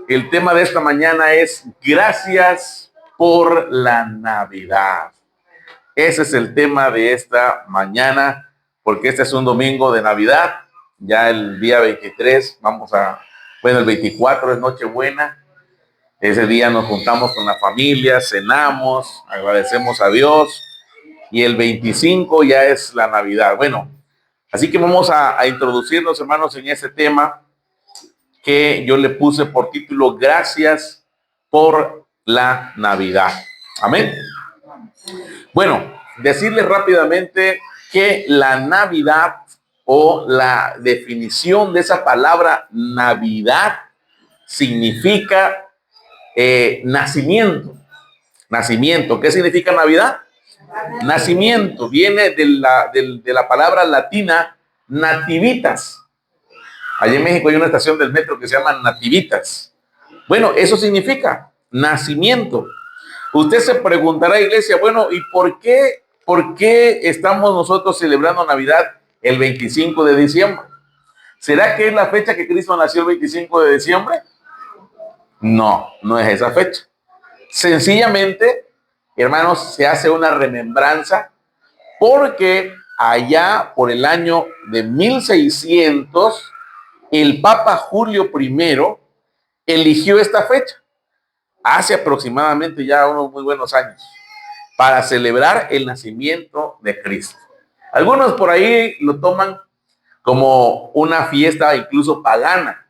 El tema de esta mañana es gracias por la Navidad. Ese es el tema de esta mañana, porque este es un domingo de Navidad. Ya el día 23 el 24 es Nochebuena. Ese día nos juntamos con la familia, cenamos, agradecemos a Dios y el 25 ya es la Navidad. Bueno, así que vamos a introducirnos, hermanos, en ese tema que yo le puse por título Gracias por la Navidad. Amén. Bueno, decirles rápidamente que la Navidad o la definición de esa palabra Navidad significa nacimiento. Nacimiento. ¿Qué significa Navidad? Nacimiento. Viene de la palabra latina nativitas. Allí en México hay una estación del metro que se llama Nativitas. Bueno, eso significa nacimiento. Usted se preguntará, iglesia, bueno, ¿y por qué estamos nosotros celebrando Navidad el 25 de diciembre? ¿Será que es la fecha que Cristo nació el 25 de diciembre? No, no es esa fecha. Sencillamente, hermanos, se hace una remembranza porque allá por el año de 1600, el Papa Julio I eligió esta fecha, hace aproximadamente ya unos muy buenos años, para celebrar el nacimiento de Cristo. Algunos por ahí lo toman como una fiesta incluso pagana,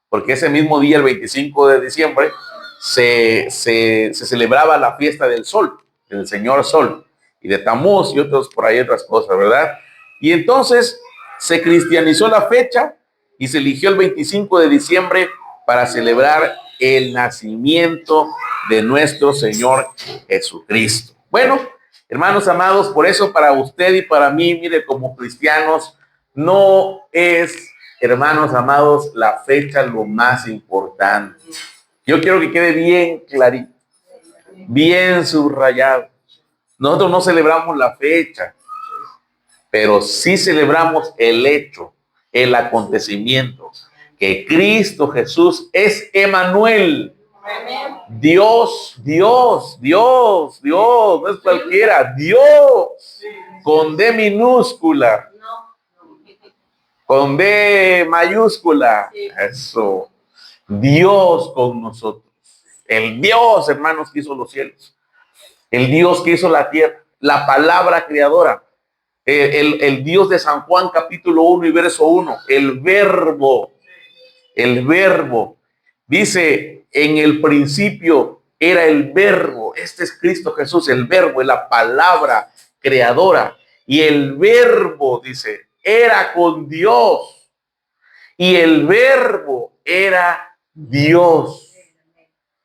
porque ese mismo día, el 25 de diciembre, se celebraba la fiesta del sol, del Señor Sol, y de Tamuz y otros por ahí otras cosas, ¿verdad? Y entonces se cristianizó la fecha y se eligió el 25 de diciembre para celebrar el nacimiento de nuestro Señor Jesucristo. Bueno, hermanos amados, por eso para usted y para mí, mire, como cristianos, no es, hermanos amados, la fecha lo más importante. Yo quiero que quede bien clarito, bien subrayado. Nosotros no celebramos la fecha, pero sí celebramos el hecho, el acontecimiento, que Cristo Jesús es Emmanuel. Dios, Dios, Dios, Dios, no es cualquiera, Dios, con D minúscula, con D mayúscula, eso, Dios con nosotros. El Dios, hermanos, que hizo los cielos, el Dios que hizo la tierra, la palabra creadora, el Dios de San Juan capítulo 1 y verso 1, el verbo, dice, en el principio era el verbo, este es Cristo Jesús, el verbo, la palabra creadora, y el verbo, dice, era con Dios, y el verbo era Dios.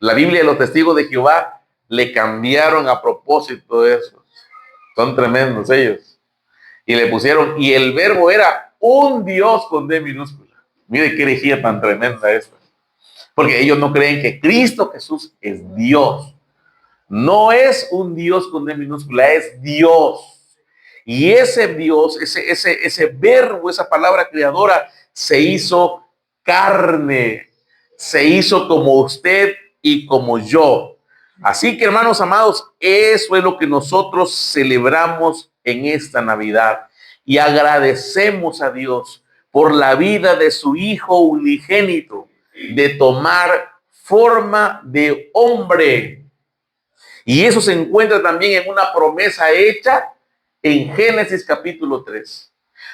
La Biblia de los testigos de Jehová le cambiaron a propósito de eso. Son tremendos ellos. Y le pusieron, y el verbo era un Dios con D minúscula. Mire qué herejía tan tremenda esta. Porque ellos no creen que Cristo Jesús es Dios. No es un Dios con D minúscula, es Dios. Y ese Dios, ese verbo, esa palabra creadora, se hizo carne, se hizo como usted y como yo. Así que, hermanos amados, eso es lo que nosotros celebramos en esta Navidad. Y agradecemos a Dios por la vida de su Hijo unigénito, de tomar forma de hombre. Y eso se encuentra también en una promesa hecha en Génesis capítulo 3.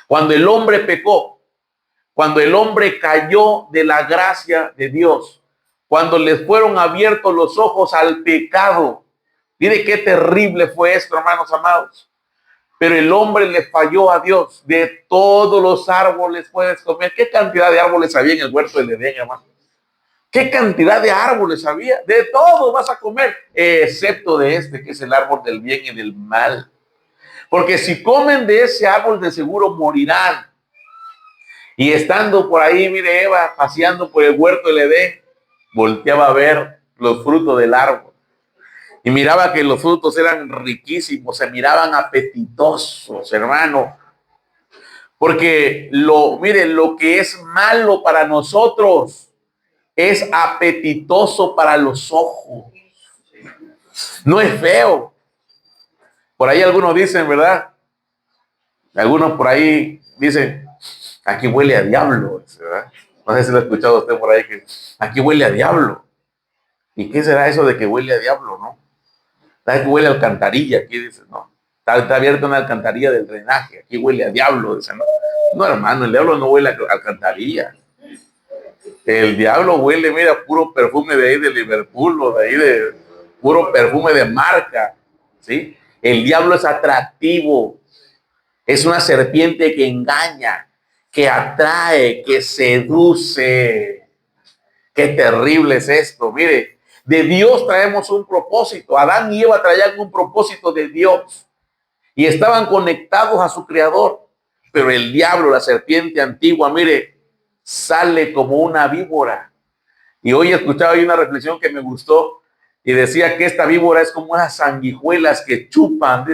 Cuando el hombre pecó, cuando el hombre cayó de la gracia de Dios, cuando les fueron abiertos los ojos al pecado. Mire qué terrible fue esto, hermanos amados. Pero el hombre le falló a Dios. De todos los árboles puedes comer. ¿Qué cantidad de árboles había en el huerto del Edén, hermano? ¿Qué cantidad de árboles había? De todo vas a comer, excepto de este, que es el árbol del bien y del mal. Porque si comen de ese árbol, de seguro morirán. Y estando por ahí, mire, Eva, paseando por el huerto del Edén, volteaba a ver los frutos del árbol. Y miraba que los frutos eran riquísimos, se miraban apetitosos, hermano. Porque mire, lo que es malo para nosotros es apetitoso para los ojos. No es feo. Por ahí algunos dicen, ¿verdad? Algunos por ahí dicen, aquí huele a diablo, ¿verdad? No sé si lo ha escuchado usted por ahí, que aquí huele a diablo. ¿Y qué será eso de que huele a diablo, no? ¿Sabes que huele a alcantarilla? Aquí dice, no. Está abierta una alcantarilla del drenaje. Aquí huele a diablo, dice, no. No, hermano, el diablo no huele a alcantarilla. El diablo huele, mira, puro perfume de ahí de Liverpool, o de ahí de puro perfume de marca, ¿sí? El diablo es atractivo. Es una serpiente que engaña, que atrae, que seduce. Qué terrible es esto. Mire, de Dios traemos un propósito. Adán y Eva traían un propósito de Dios y estaban conectados a su creador. Pero el diablo, la serpiente antigua, mire, sale como una víbora. Y hoy escuchaba una reflexión que me gustó y decía que esta víbora es como unas sanguijuelas que chupan.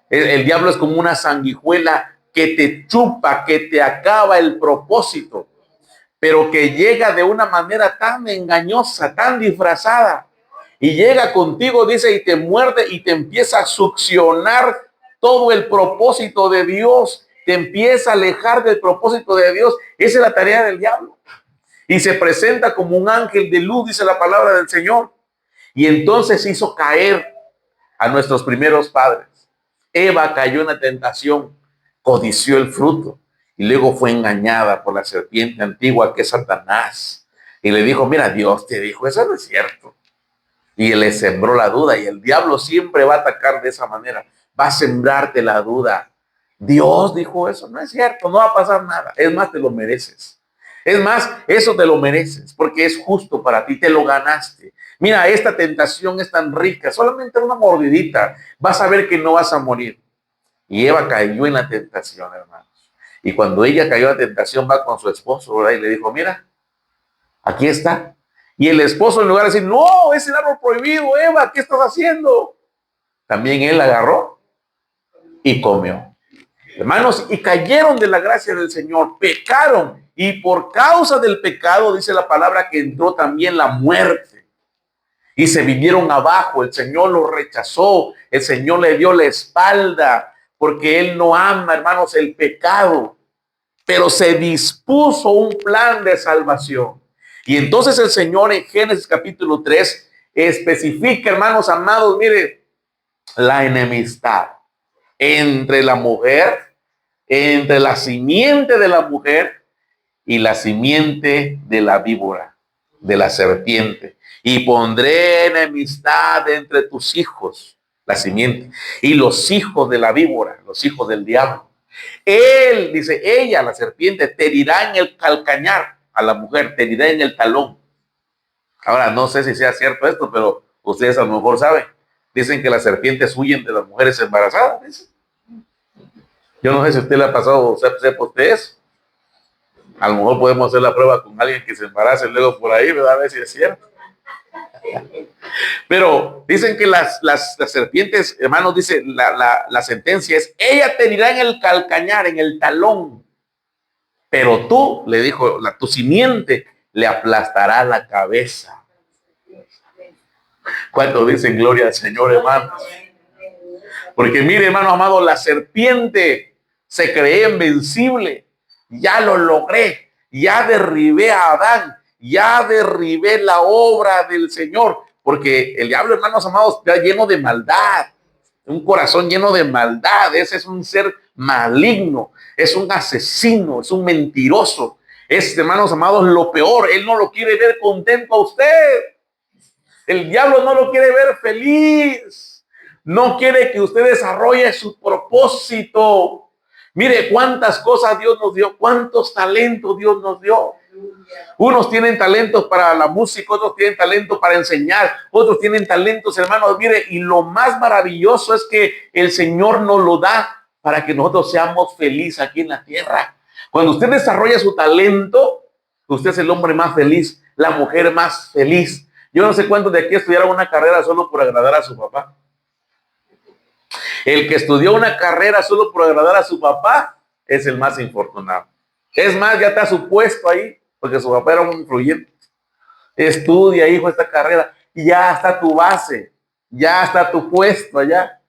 El diablo es como una sanguijuela que te chupa, que te acaba el propósito, pero que llega de una manera tan engañosa, tan disfrazada, y llega contigo, dice, y te muerde y te empieza a succionar todo el propósito de Dios, te empieza a alejar del propósito de Dios. Esa es la tarea del diablo. Y se presenta como un ángel de luz, dice la palabra del Señor. Y entonces hizo caer a nuestros primeros padres. Eva cayó en la tentación, codició el fruto y luego fue engañada por la serpiente antigua que es Satanás. Y le dijo, mira, Dios te dijo, eso no es cierto. Y le sembró la duda, y el diablo siempre va a atacar de esa manera. Va a sembrarte la duda. Dios dijo eso, no es cierto, no va a pasar nada. Es más, te lo mereces. Es más, eso te lo mereces porque es justo para ti, te lo ganaste. Mira, esta tentación es tan rica, solamente una mordidita, vas a ver que no vas a morir. Y Eva cayó en la tentación, hermanos. Y cuando ella cayó en la tentación, va con su esposo, ¿verdad? Y le dijo, mira, aquí está. Y el esposo, en lugar de decir, no, es el árbol prohibido, Eva, ¿qué estás haciendo? También él agarró y comió. Hermanos, y cayeron de la gracia del Señor, pecaron, y por causa del pecado, dice la palabra, que entró también la muerte. Y se vinieron abajo, el Señor los rechazó, el Señor le dio la espalda, porque Él no ama, hermanos, el pecado. Pero se dispuso un plan de salvación. Y entonces el Señor en Génesis capítulo 3 especifica, hermanos amados, mire, la enemistad entre la mujer, entre la simiente de la mujer y la simiente de la víbora, de la serpiente. Y pondré enemistad entre tus hijos, la simiente, y los hijos de la víbora, los hijos del diablo. Él, dice, ella, la serpiente, te herirá en el calcañar, a la mujer, te herirá en el talón. Ahora, no sé si sea cierto esto, pero ustedes a lo mejor saben. Dicen que las serpientes huyen de las mujeres embarazadas. ¿Dicen? Yo no sé si a usted le ha pasado, sepa usted eso. A lo mejor podemos hacer la prueba con alguien que se embarace luego por ahí, ¿verdad? A ver si es cierto. Pero dicen que las serpientes, hermanos, dice la sentencia es, ella te herirá en el calcañar, en el talón. Pero tú, le dijo, tu simiente le aplastará la cabeza. ¿Cuánto dicen gloria al Señor, hermanos? Porque mire, hermano amado, la serpiente se creía invencible. Ya lo logré, ya derribé a Adán, ya derribé la obra del Señor. Porque el diablo, hermanos amados, está lleno de maldad. Un corazón lleno de maldad. Ese es un ser maligno, es un asesino, es un mentiroso. Es, hermanos amados, lo peor. Él no lo quiere ver contento a usted. El diablo no lo quiere ver feliz. No quiere que usted desarrolle su propósito. Mire cuántas cosas Dios nos dio, cuántos talentos Dios nos dio. Unos tienen talentos para la música, otros tienen talentos para enseñar, otros tienen talentos, hermanos. Mire, y lo más maravilloso es que el Señor nos lo da para que nosotros seamos felices aquí en la tierra. Cuando usted desarrolla su talento, usted es el hombre más feliz, la mujer más feliz. Yo no sé cuántos de aquí estudiaron una carrera solo por agradar a su papá. El que estudió una carrera solo por agradar a su papá es el más infortunado. Es más, ya está su puesto ahí, porque su papá era un influyente. Estudia, hijo, esta carrera. Y ya está tu base, ya está tu puesto allá.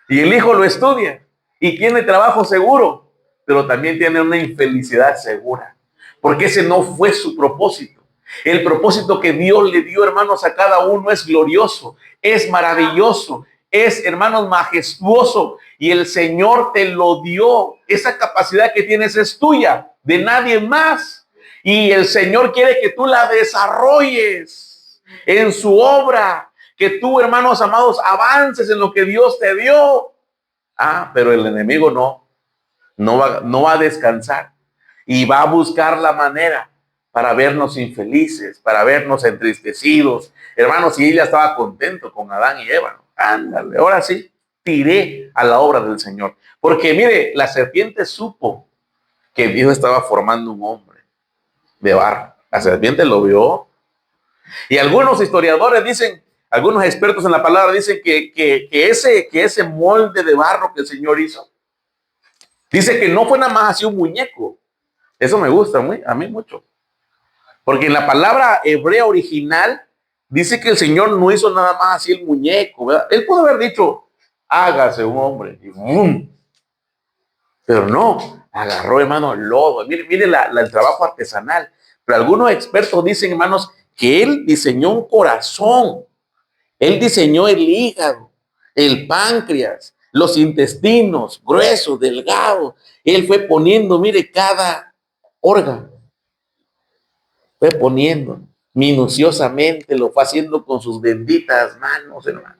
Y el hijo lo estudia y tiene trabajo seguro, pero también tiene una infelicidad segura, porque ese no fue su propósito. El propósito que Dios le dio, hermanos, a cada uno es glorioso, es maravilloso, es, hermanos, majestuoso, y el Señor te lo dio. Esa capacidad que tienes es tuya, de nadie más. Y el Señor quiere que tú la desarrolles en su obra, que tú, hermanos amados, avances en lo que Dios te dio. Pero el enemigo no va a descansar y va a buscar la manera para vernos infelices, para vernos entristecidos. Hermanos, si ella estaba contento con Adán y Eva, ¿no? Ándale, ahora sí, tiré a la obra del Señor. Porque mire, la serpiente supo que Dios estaba formando un hombre de barro. La serpiente lo vio. Y algunos historiadores dicen, algunos expertos en la palabra dicen que ese molde de barro que el Señor hizo, dice que no fue nada más así un muñeco. Eso me gusta a mí mucho. Porque en la palabra hebrea original dice que el Señor no hizo nada más así el muñeco, ¿verdad? Él pudo haber dicho, hágase un hombre. Y ¡bum! Pero no, agarró, hermano, lodo. Mire el trabajo artesanal. Pero algunos expertos dicen, hermanos, que él diseñó un corazón. Él diseñó el hígado, el páncreas, los intestinos, gruesos, delgados. Él fue poniendo, mire, cada órgano. Fue poniendo minuciosamente, lo fue haciendo con sus benditas manos, hermano.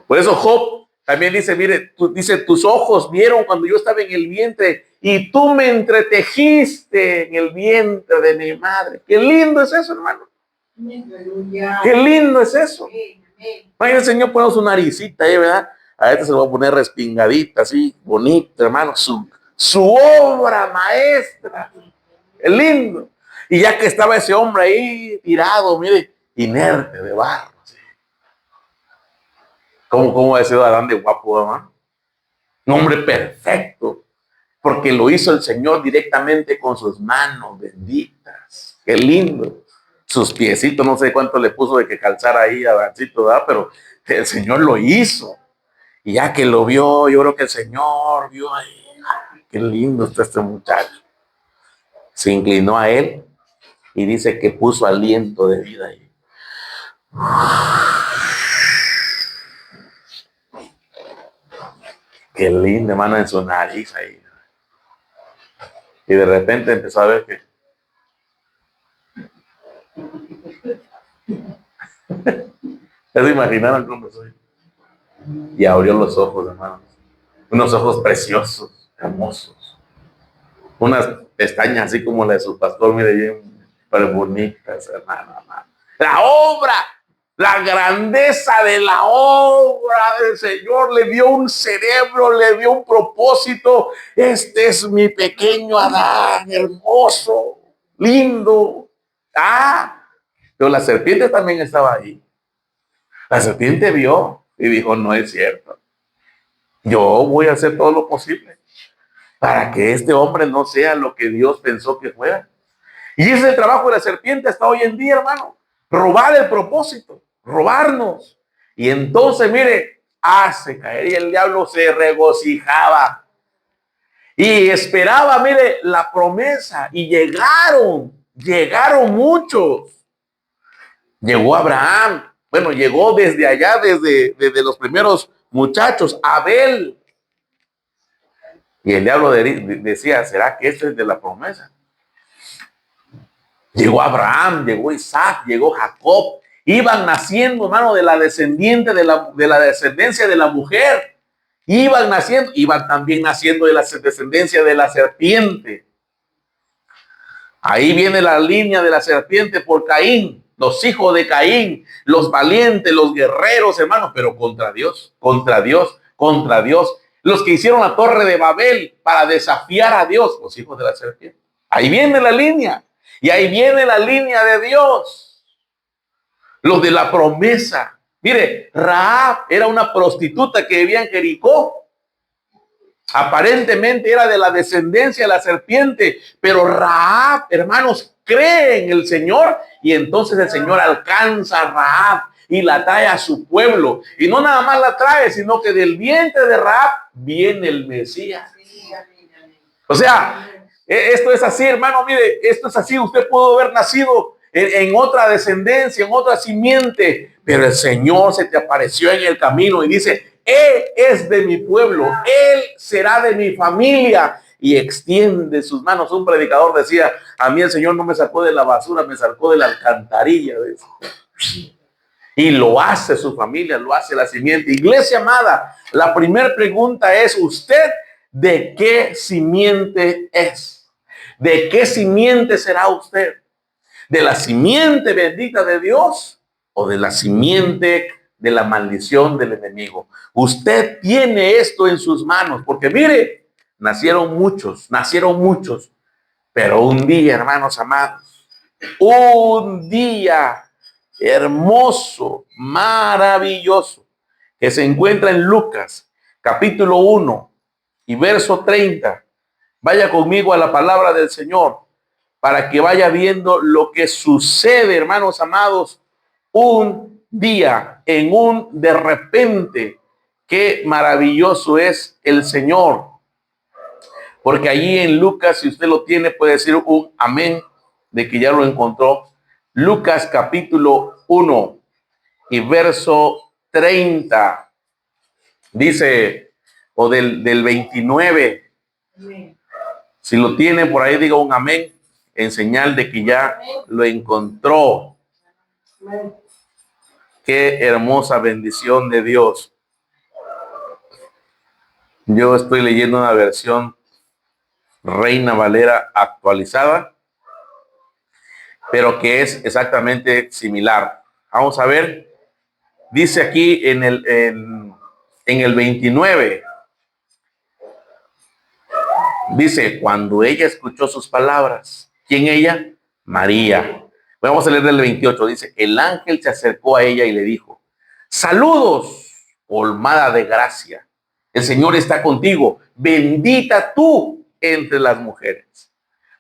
Por eso Job también dice, mire, dice, tus ojos vieron cuando yo estaba en el vientre y tú me entretejiste en el vientre de mi madre. Qué lindo es eso, hermano. Qué lindo es eso. Ay, el Señor pone su naricita ahí, ¿verdad? A este se lo va a poner respingadita, así, bonita, hermano. Su obra maestra. Es lindo. Y ya que estaba ese hombre ahí tirado, mire, inerte de barro. ¿Sí? ¿Cómo ha sido Adán de guapo, hermano? Un hombre perfecto. Porque lo hizo el Señor directamente con sus manos benditas. Qué lindo. Sus piecitos, no sé cuánto le puso de que calzara ahí a Adancito, ¿verdad? Pero el Señor lo hizo. Y ya que lo vio, yo creo que el Señor vio ahí. Qué lindo está este muchacho. Se inclinó a él y dice que puso aliento de vida ahí. Qué lindo, hermano, en su nariz ahí. Y de repente empezó a ver que ya se imaginaron cómo soy. Y abrió los ojos, hermanos. Unos ojos preciosos, hermosos. Unas pestañas así como la de su pastor, mire, bien bonitas, hermano. La obra, la grandeza de la obra del Señor le dio un cerebro, le dio un propósito. Este es mi pequeño Adán, hermoso, lindo. Pero la serpiente también estaba ahí. La serpiente vio y dijo, no es cierto. Yo voy a hacer todo lo posible para que este hombre no sea lo que Dios pensó que fuera. Y ese es el trabajo de la serpiente hasta hoy en día, hermano. Robar el propósito, robarnos. Y entonces, mire, hace caer y el diablo se regocijaba. Y esperaba, mire, la promesa. Y llegaron muchos. Llegó Abraham. Bueno, llegó desde allá, desde los primeros muchachos, Abel. Y el diablo decía, ¿será que este es de la promesa? Llegó Abraham, llegó Isaac, llegó Jacob. Iban naciendo, hermano, de la descendencia de la mujer. Iban también naciendo de la descendencia de la serpiente. Ahí viene la línea de la serpiente por Caín, los hijos de Caín, los valientes, los guerreros, hermanos, pero contra Dios, contra Dios, contra Dios. Los que hicieron la torre de Babel para desafiar a Dios, los hijos de la serpiente. Ahí viene la línea. Y ahí viene la línea de Dios. Los de la promesa. Mire, Rahab era una prostituta que vivía en Jericó. Aparentemente era de la descendencia de la serpiente, pero Rahab, hermanos, cree en el Señor y entonces el Señor alcanza a Rahab y la trae a su pueblo. Y no nada más la trae, sino que del vientre de Rahab viene el Mesías. O sea, esto es así, hermano, mire, esto es así. Usted pudo haber nacido en otra descendencia, en otra simiente, pero el Señor se te apareció en el camino y dice, Él es de mi pueblo, Él será de mi familia, y extiende sus manos. Un predicador decía, a mí el Señor no me sacó de la basura, me sacó de la alcantarilla. Y lo hace su familia, lo hace la simiente. Iglesia amada, la primera pregunta es, ¿usted de qué simiente es? ¿De qué simiente será usted? ¿De la simiente bendita de Dios o de la simiente de la maldición del enemigo? Usted tiene esto en sus manos, porque mire, nacieron muchos, pero un día, hermanos amados, un día hermoso, maravilloso, que se encuentra en Lucas, capítulo 1 y verso 30. Vaya conmigo a la palabra del Señor para que vaya viendo lo que sucede, hermanos amados, un día, en un de repente. Qué maravilloso es el Señor. Porque allí en Lucas, si usted lo tiene, puede decir un amén de que ya lo encontró. Lucas capítulo 1 y verso 30. Dice, o del 29. Si lo tiene por ahí, diga un amén en señal de que ya lo encontró. Qué hermosa bendición de Dios. Yo estoy leyendo una versión Reina Valera actualizada, pero que es exactamente similar. Vamos a ver. Dice aquí en el 29. Dice, cuando ella escuchó sus palabras. ¿Quién ella? María. Vamos a leer del 28. Dice, el ángel se acercó a ella y le dijo, saludos, colmada de gracia. El Señor está contigo. Bendita tú entre las mujeres.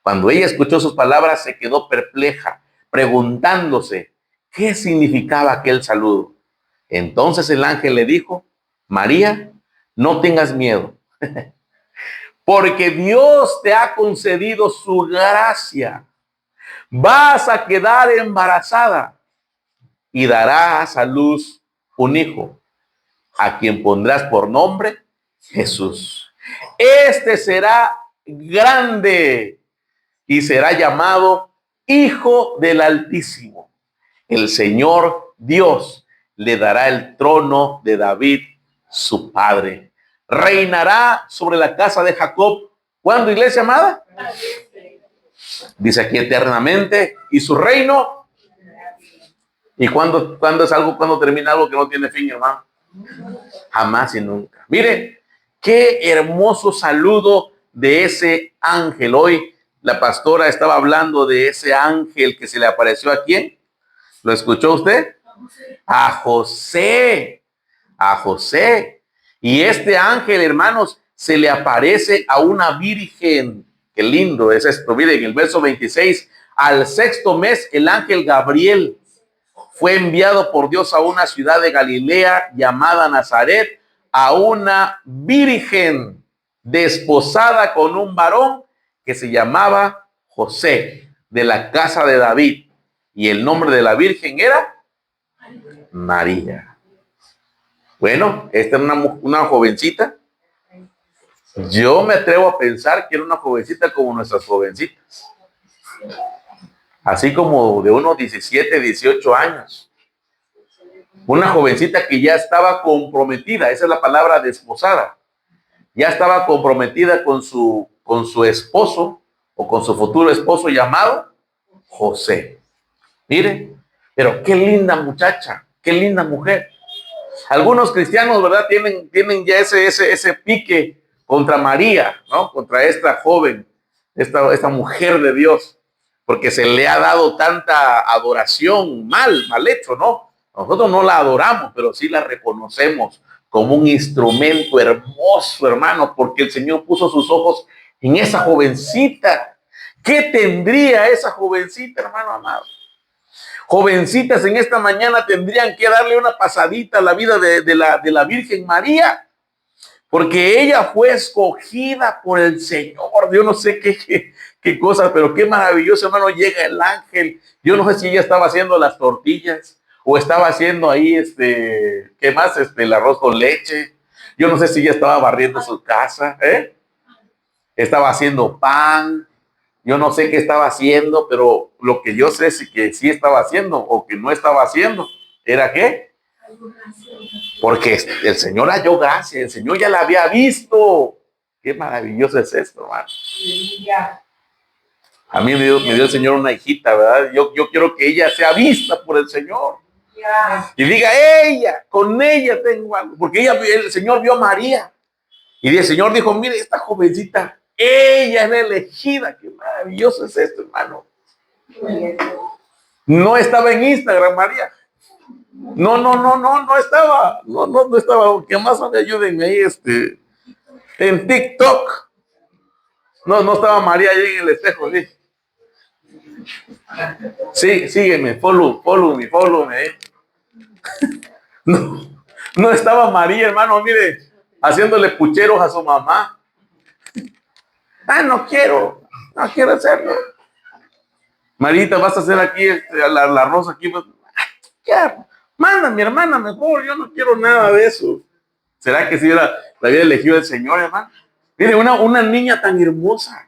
Cuando ella escuchó sus palabras, se quedó perpleja, preguntándose qué significaba aquel saludo. Entonces el ángel le dijo, María, no tengas miedo, porque Dios te ha concedido su gracia. Vas a quedar embarazada y darás a luz un hijo, a quien pondrás por nombre Jesús. Este será grande y será llamado Hijo del Altísimo. El Señor Dios le dará el trono de David, su padre. Reinará sobre la casa de Jacob. ¿Cuándo, iglesia amada? Dice aquí eternamente. ¿Y su reino? ¿Y cuándo es algo, cuándo termina algo que no tiene fin, hermano? Jamás y nunca. Mire, qué hermoso saludo de ese ángel. Hoy la pastora estaba hablando de ese ángel que se le apareció a ¿quién? ¿Lo escuchó usted? A José. A José. Y este ángel, hermanos, se le aparece a una virgen. Qué lindo es esto. Miren, en el verso 26, al sexto mes, el ángel Gabriel fue enviado por Dios a una ciudad de Galilea llamada Nazaret, a una virgen desposada con un varón que se llamaba José, de la casa de David. Y el nombre de la virgen era María. Bueno, esta era una jovencita. Yo me atrevo a pensar que era una jovencita como nuestras jovencitas. Así como de unos 17, 18 años. Una jovencita que ya estaba comprometida, esa es la palabra desposada. Ya estaba comprometida con su esposo o con su futuro esposo llamado José. Mire, pero qué linda muchacha, qué linda mujer. Algunos cristianos, ¿verdad? Tienen ya ese pique contra María, ¿no? Contra esta joven, esta mujer de Dios, porque se le ha dado tanta adoración mal hecho, ¿no? Nosotros no la adoramos, pero sí la reconocemos como un instrumento hermoso, hermano, porque el Señor puso sus ojos en esa jovencita ¿Qué tendría esa jovencita, hermano amado? Jovencitas en esta mañana tendrían que darle una pasadita a la vida de la Virgen María, porque ella fue escogida por el Señor. Yo no sé qué cosas, pero qué maravilloso, hermano. Llega el ángel. Yo no sé si ella estaba haciendo las tortillas o estaba haciendo ahí, ¿qué más? El arroz con leche. Yo no sé si ella estaba barriendo su casa, estaba haciendo pan. Yo no sé qué estaba haciendo, pero lo que yo sé es que sí estaba haciendo o que no estaba haciendo. ¿Era qué? Porque el Señor halló gracia, el Señor ya la había visto. Qué maravilloso es esto, hermano. A mí me dio el Señor una hijita, ¿verdad? Yo quiero que ella sea vista por el Señor. Y diga, con ella tengo algo. Porque el Señor vio a María. Y el Señor dijo, mire, esta jovencita, ella es la elegida. Qué maravilloso es esto, hermano. No estaba en Instagram, María. No estaba. No estaba. Que más me ayuden ahí, en TikTok. No estaba María ahí en el espejo, sí. Sí, sígueme, follow me. No estaba María, hermano, mire, haciéndole pucheros a su mamá. No quiero hacerlo. Marita, vas a hacer aquí la rosa aquí. ¿Qué? Manda mi hermana mejor, yo no quiero nada de eso. ¿Será que si la había elegido el Señor, hermano? Mire, una niña tan hermosa.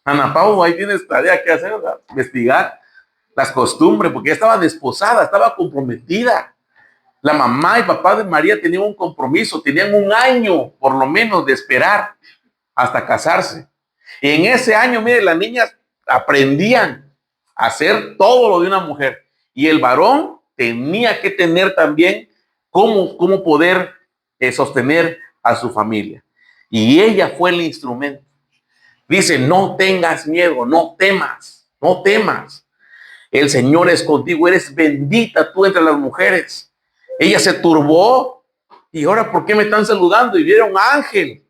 Ana Pau, ahí tienes tarea que hacer, ¿verdad? Investigar las costumbres, porque ella estaba desposada, estaba comprometida. La mamá y papá de María tenían un compromiso, tenían un año por lo menos de esperar hasta casarse. Y en ese año, mire, las niñas aprendían a hacer todo lo de una mujer. Y el varón tenía que tener también cómo poder sostener a su familia. Y ella fue el instrumento. Dice, no tengas miedo, no temas. El Señor es contigo, eres bendita tú entre las mujeres. Ella se turbó. ¿Y ahora por qué me están saludando? Y vieron ángel.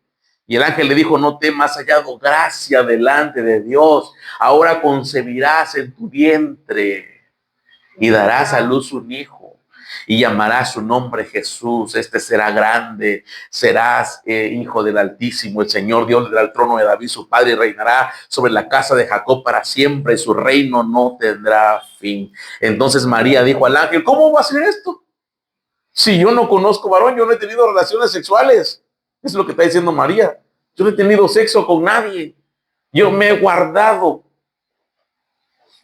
Y el ángel le dijo, no temas, hallado gracia delante de Dios. Ahora concebirás en tu vientre y darás a luz un hijo. Y llamarás su nombre Jesús. Este será grande, serás hijo del Altísimo. El Señor Dios le dará el trono de David, su padre, y reinará sobre la casa de Jacob para siempre, y su reino no tendrá fin. Entonces María dijo al ángel, ¿cómo va a ser esto? Si yo no conozco varón, yo no he tenido relaciones sexuales. Eso es lo que está diciendo María. Yo no he tenido sexo con nadie. Yo me he guardado.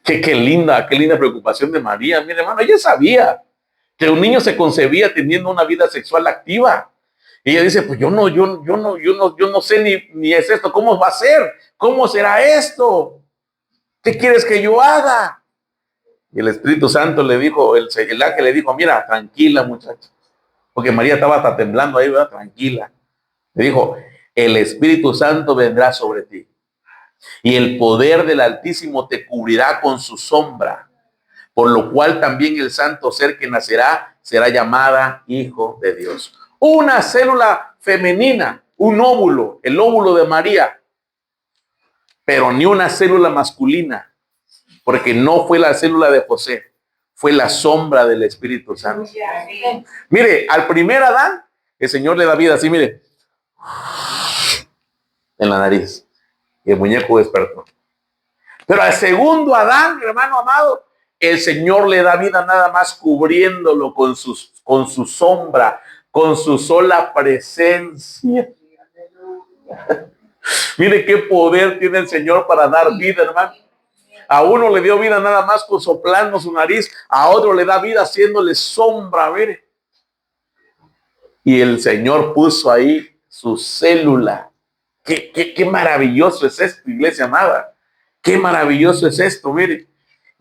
Qué linda preocupación de María. Mire, hermano, ella sabía que un niño se concebía teniendo una vida sexual activa. Y ella dice, pues yo no sé ni es esto. ¿Cómo va a ser? ¿Cómo será esto? ¿Qué quieres que yo haga? Y el Espíritu Santo le dijo, el ángel le dijo, mira, tranquila muchacha. Porque María estaba hasta temblando ahí, ¿verdad? Tranquila. Le dijo, el Espíritu Santo vendrá sobre ti. Y el poder del Altísimo te cubrirá con su sombra. Por lo cual también el santo ser que nacerá será llamada Hijo de Dios. Una célula femenina, un óvulo, el óvulo de María, pero ni una célula masculina, porque no fue la célula de José, fue la sombra del Espíritu Santo. Mire, al primer Adán, el Señor le da vida así, mire, en la nariz, y el muñeco despertó. Pero al segundo Adán, hermano amado, el Señor le da vida nada más cubriéndolo con su sombra, con su sola presencia. Mire qué poder tiene el Señor para dar vida, hermano. A uno le dio vida nada más con soplando su nariz, a otro le da vida haciéndole sombra, mire. Y el Señor puso ahí su célula. Qué maravilloso es esto, iglesia amada. Qué maravilloso es esto, mire.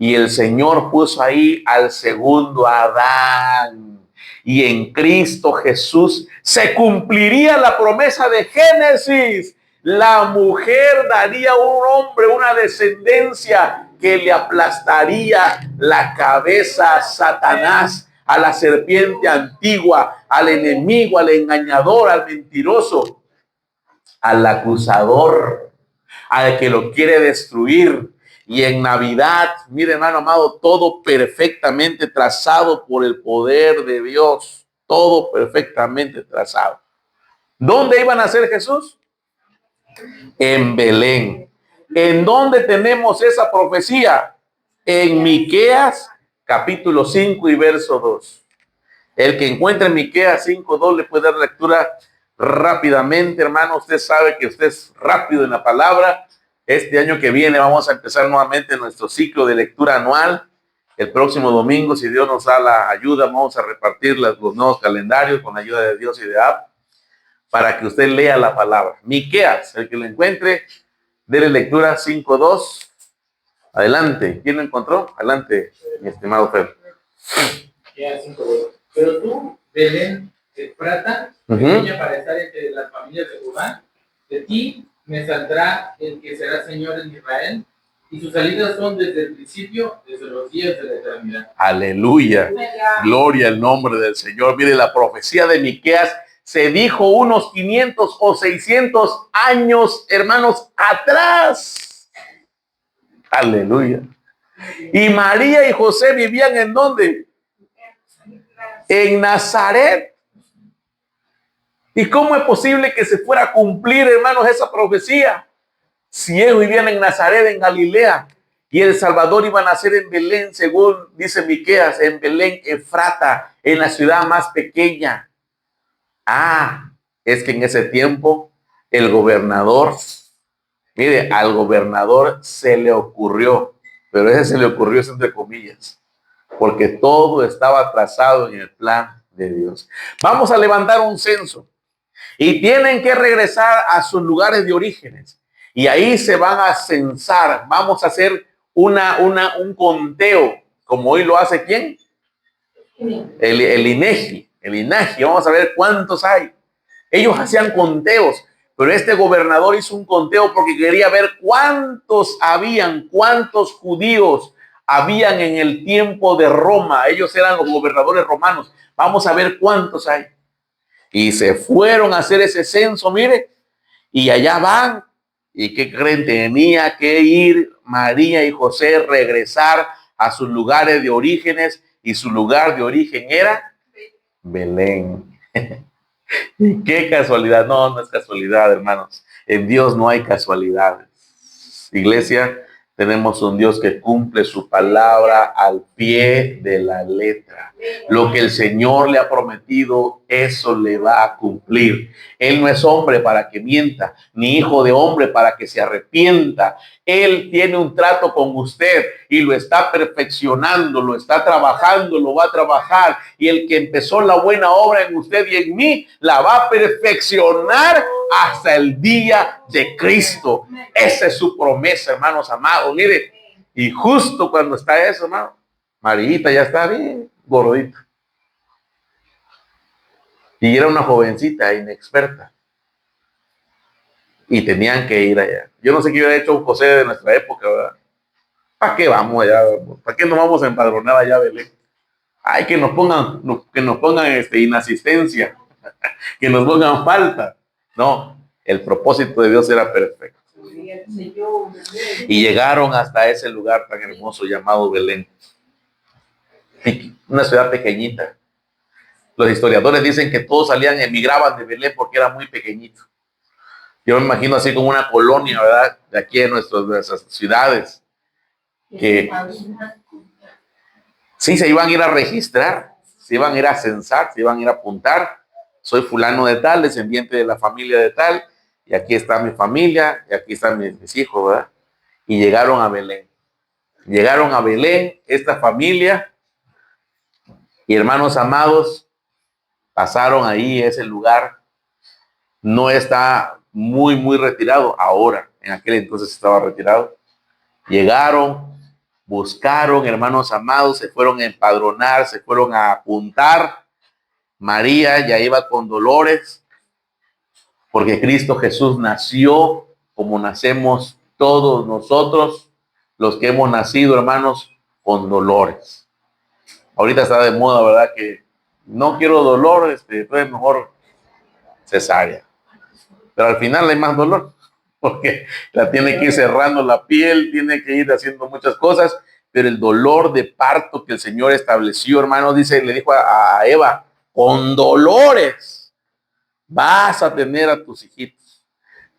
Y el Señor puso ahí al segundo Adán. Y en Cristo Jesús se cumpliría la promesa de Génesis. La mujer daría a un hombre una descendencia que le aplastaría la cabeza a Satanás, a la serpiente antigua, al enemigo, al engañador, al mentiroso, al acusador. al que lo quiere destruir. Y en Navidad, mire hermano amado, todo perfectamente trazado por el poder de Dios, todo perfectamente trazado. ¿Dónde iba a nacer Jesús? En Belén. ¿En dónde tenemos esa profecía? En Miqueas, capítulo 5 y verso 2. El que encuentre Miqueas 5:2 le puede dar lectura rápidamente, hermano. Usted sabe que usted es rápido en la palabra. Este año que viene vamos a empezar nuevamente nuestro ciclo de lectura anual. El próximo domingo, si Dios nos da la ayuda, vamos a repartir los nuevos calendarios con la ayuda de Dios y de Ab, para que usted lea la palabra. Miqueas, el que lo encuentre, déle lectura 5:2. Adelante. ¿Quién lo encontró? Adelante, mi estimado Fer. Miqueas 5:2. Pero tú, Belén, Efrata, pequeña para estar entre las familias de Judá, de ti me saldrá el que será Señor en Israel, y sus salidas son desde el principio, desde los días de la eternidad. Aleluya. Gloria al nombre del Señor. Mire, la profecía de Miqueas se dijo unos 500 o 600 años, hermanos, atrás. Aleluya. Y María y José vivían ¿en dónde? En Nazaret. ¿Y cómo es posible que se fuera a cumplir, hermanos, esa profecía? Si ellos vivían en Nazaret, en Galilea, y el Salvador iba a nacer en Belén, según dice Miqueas, en Belén, Efrata, en la ciudad más pequeña. Es que en ese tiempo el gobernador, mire, al gobernador se le ocurrió, pero ese se le ocurrió es entre comillas, porque todo estaba trazado en el plan de Dios. Vamos a levantar un censo y tienen que regresar a sus lugares de orígenes. Y ahí se van a censar. Vamos a hacer un conteo, como hoy lo hace ¿quién? El INEGI. El INEGI. Vamos a ver cuántos hay. Ellos hacían conteos, pero este gobernador hizo un conteo porque quería ver cuántos judíos habían en el tiempo de Roma. Ellos eran los gobernadores romanos. Vamos a ver cuántos hay. Y se fueron a hacer ese censo, mire, y allá van. ¿Y qué creen? Tenía que ir María y José, regresar a sus lugares de orígenes, y su lugar de origen era Belén. Y qué casualidad. No, no es casualidad, hermanos. En Dios no hay casualidades. Iglesia, tenemos un Dios que cumple su palabra al pie de la letra. Lo que el Señor le ha prometido, eso le va a cumplir. Él no es hombre para que mienta, ni hijo de hombre para que se arrepienta. Él tiene un trato con usted y lo está perfeccionando, lo está trabajando, lo va a trabajar. Y el que empezó la buena obra en usted y en mí, la va a perfeccionar hasta el día de Cristo. Esa es su promesa, hermanos amados. Mire, y justo cuando está eso, hermano, Marita ya está bien gordita. Y era una jovencita inexperta. Y tenían que ir allá. Yo no sé qué hubiera hecho un José de nuestra época, ¿verdad? ¿Para qué vamos allá? ¿Para qué nos vamos a empadronar allá, Belén? Ay, que nos pongan inasistencia, que nos pongan falta. No, el propósito de Dios era perfecto. Y llegaron hasta ese lugar tan hermoso llamado Belén. Una ciudad pequeñita. Los historiadores dicen que todos emigraban de Belén porque era muy pequeñito. Yo me imagino así como una colonia, ¿verdad? De aquí en nuestras ciudades. Que sí, se iban a ir a registrar, se iban a ir a censar, se iban a ir a apuntar. Soy fulano de tal, descendiente de la familia de tal, y aquí está mi familia, y aquí están mis hijos, ¿verdad? Y llegaron a Belén. Llegaron a Belén, esta familia, y hermanos amados, pasaron ahí ese lugar. No está muy retirado ahora, en aquel entonces estaba retirado. Llegaron, buscaron, hermanos amados, se fueron a empadronar, se fueron a apuntar. María ya iba con dolores, porque Cristo Jesús nació como nacemos todos nosotros, los que hemos nacido, hermanos, con dolores. Ahorita está de moda, ¿verdad? Que no quiero dolor, entonces mejor cesárea. Pero al final hay más dolor. porque la tiene que ir cerrando la piel, tiene que ir haciendo muchas cosas, pero el dolor de parto que el Señor estableció, hermanos, dice, le dijo a Eva, con dolores vas a tener a tus hijitos,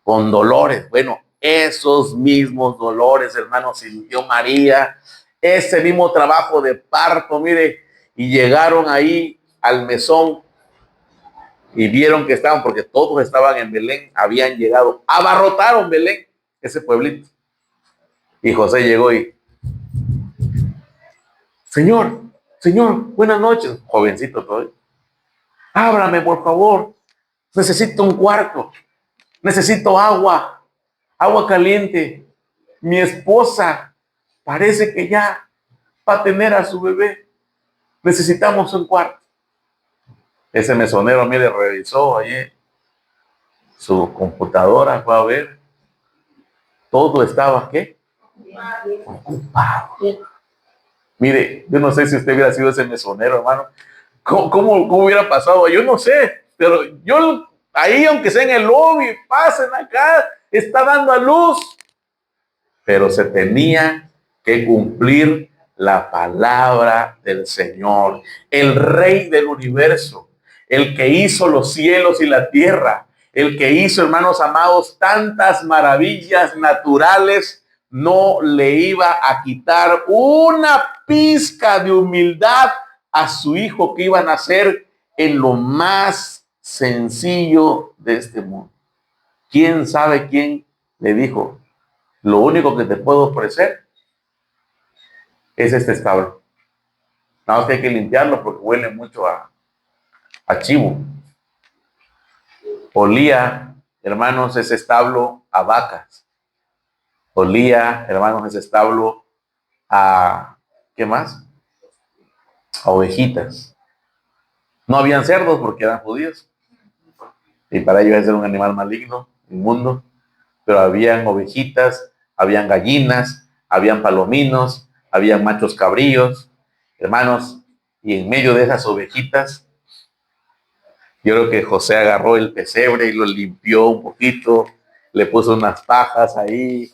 con dolores. Bueno, esos mismos dolores, hermanos, sintió María, ese mismo trabajo de parto, mire, y llegaron ahí al mesón y vieron que estaban, porque todos estaban en Belén, habían llegado, abarrotaron Belén, ese pueblito. Y José llegó y, Señor, buenas noches, jovencito todavía. Ábrame, por favor, necesito un cuarto, necesito agua caliente. Mi esposa parece que ya va a tener a su bebé. Necesitamos un cuarto. Ese mesonero, mire, revisó ayer su computadora, fue a ver. Todo estaba, ¿qué? Ocupado. Mire, yo no sé si usted hubiera sido ese mesonero, hermano. ¿Cómo hubiera pasado? Yo no sé, pero yo ahí, aunque sea en el lobby, pasen acá, está dando a luz. Pero se tenía que cumplir la palabra del Señor, el Rey del universo, el que hizo los cielos y la tierra, el que hizo, hermanos amados, tantas maravillas naturales, no le iba a quitar una pizca de humildad a su hijo que iba a nacer en lo más sencillo de este mundo. ¿Quién sabe quién le dijo? Lo único que te puedo ofrecer es este establo. Nada más que hay que limpiarlo porque huele mucho a chivo. Olía, hermanos, ese establo a vacas. Olía, hermanos, ese establo a, ¿qué más? A ovejitas. No habían cerdos porque eran judíos. Y para ellos era un animal maligno, inmundo. Pero habían ovejitas, habían gallinas, habían palominos, habían machos cabríos, hermanos, y en medio de esas ovejitas, yo creo que José agarró el pesebre y lo limpió un poquito, le puso unas pajas ahí,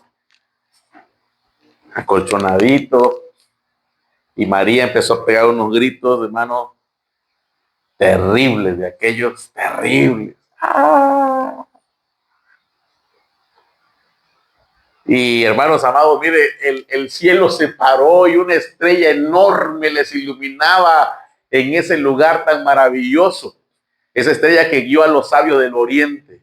acolchonadito, y María empezó a pegar unos gritos, hermano, terribles, de aquellos terribles. ¡Ah! Y hermanos amados, mire, el cielo se paró y una estrella enorme les iluminaba en ese lugar tan maravilloso. Esa estrella que guió a los sabios del oriente.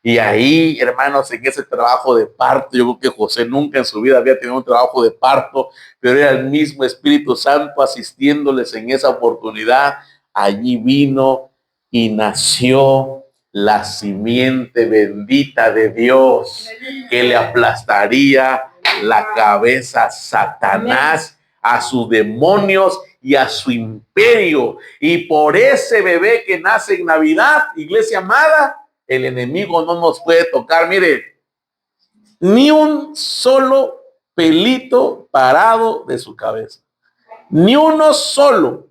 Y ahí, hermanos, en ese trabajo de parto, yo creo que José nunca en su vida había tenido un trabajo de parto, pero era el mismo Espíritu Santo asistiéndoles en esa oportunidad. Allí vino y nació la simiente bendita de Dios que le aplastaría la cabeza a Satanás, a sus demonios y a su imperio. Y por ese bebé que nace en Navidad, iglesia amada, el enemigo no nos puede tocar, mire, ni un solo pelito parado de su cabeza. Ni uno solo.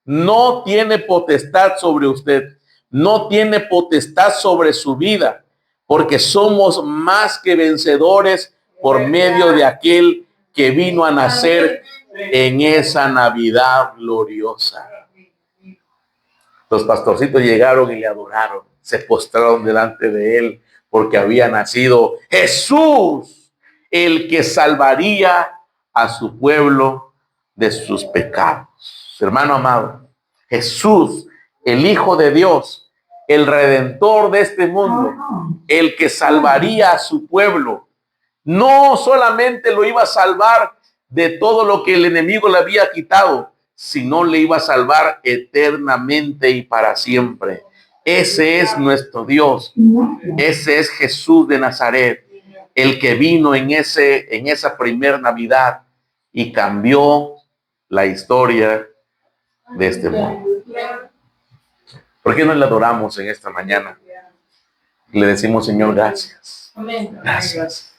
No tiene potestad sobre usted. No tiene potestad sobre su vida, porque somos más que vencedores por medio de aquel que vino a nacer en esa Navidad gloriosa. Los pastorcitos llegaron y le adoraron, se postraron delante de él, porque había nacido Jesús, el que salvaría a su pueblo de sus pecados. Hermano amado, Jesús, el Hijo de Dios, el Redentor de este mundo, el que salvaría a su pueblo, no solamente lo iba a salvar de todo lo que el enemigo le había quitado, sino le iba a salvar eternamente y para siempre. Ese es nuestro Dios. Ese es Jesús de Nazaret, el que vino en esa primer Navidad y cambió la historia de este mundo. ¿Por qué no le adoramos en esta mañana? Le decimos, Señor, gracias. Gracias.